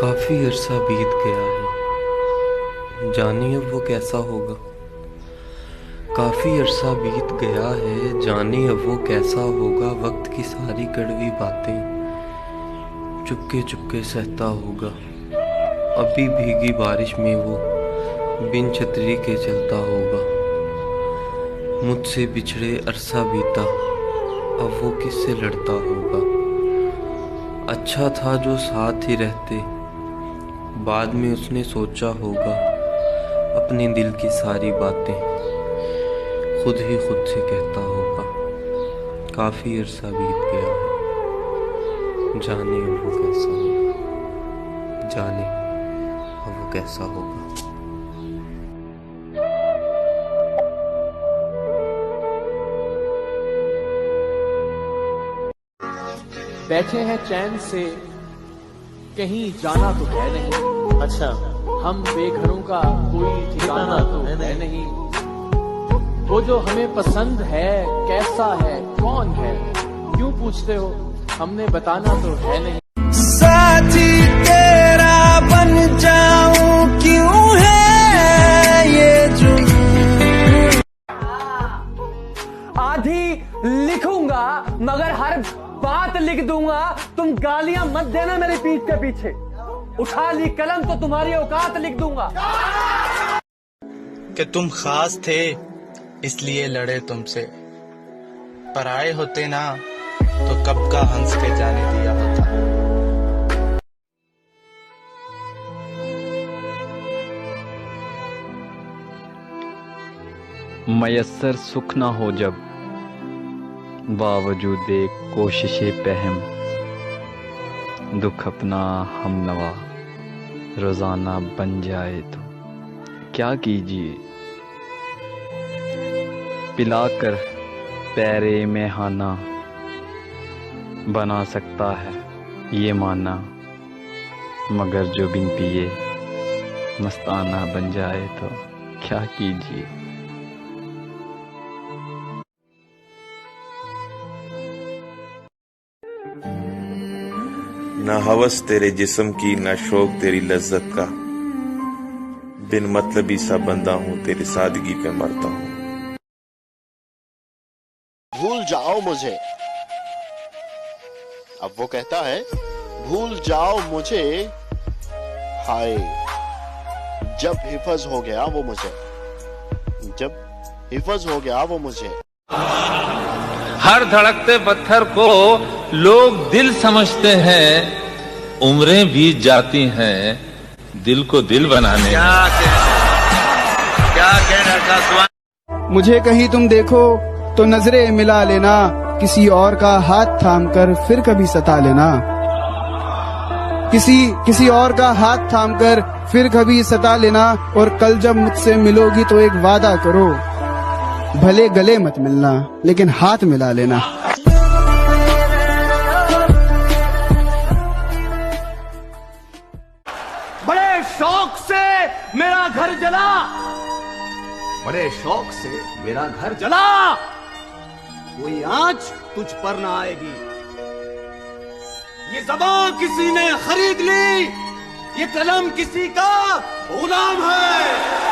काफी अरसा बीत गया है, जानिए अब वो कैसा होगा। काफी अरसा बीत गया है, जाने अब वो कैसा होगा। वक्त की सारी कड़वी बातें चुपके चुपके सहता होगा। अभी भीगी बारिश में वो बिन छतरी के चलता होगा। मुझसे बिछड़े अरसा बीता, अब वो किससे लड़ता होगा। अच्छा था जो साथ ही रहते, बाद में उसने सोचा होगा। अपने दिल की सारी बातें खुद ही खुद से कहता होगा। काफी अरसा बीत गया है, जाने अब वो कैसा होगा। जाने अब वो कैसा होगा। बैठे हैं चैन से, कहीं जाना तो है नहीं। अच्छा, हम बेघरों का कोई ठिकाना तो है नहीं। वो जो हमें पसंद है कैसा है कौन है, क्यों पूछते हो, हमने बताना तो है नहीं। साथी तेरा बन जाऊं क्यों है ये जुनून। आधी लिखूंगा मगर हर बात लिख दूंगा। तुम गालियां मत देना मेरी पीठ के पीछे। उठा ली कलम तो तुम्हारी औकात लिख दूंगा। कि तुम खास थे इसलिए लड़े तुमसे, पराए होते ना तो कब का हंस के जाने दिया होता। मयस्सर सुख ना हो जब, बावजूद कोशिशे पहम, दुख अपना हमनवा रोजाना बन जाए तो क्या कीजिए। पिलाकर पैरे में हाना बना सकता है ये माना, मगर जो बिन पिए मस्ताना बन जाए तो क्या कीजिए। ना हवस तेरे जिस्म की, ना शौक तेरी लज्जत का। बिन मतलबी सा बंदा हूँ, तेरी सादगी पे मरता हूँ। भूल जाओ मुझे, अब वो कहता है भूल जाओ मुझे। हाय जब हिफज हो गया वो मुझे, जब हिफज हो गया वो मुझे। हर धड़कते पत्थर को लोग दिल समझते हैं, उम्रें बीत जाती हैं दिल को दिल बनाने। क्या कहना था। मुझे कहीं तुम देखो तो नजरें मिला लेना, किसी और का हाथ थामकर फिर कभी सता लेना। किसी और का हाथ थामकर फिर कभी सता लेना। और कल जब मुझसे मिलोगी तो एक वादा करो, भले गले मत मिलना लेकिन हाथ मिला लेना। बड़े शौक से मेरा घर जला, बड़े शौक से मेरा घर जला। कोई आंच तुझ पर ना आएगी। ये ज़बां किसी ने खरीद ली, ये कलम किसी का गुलाम है।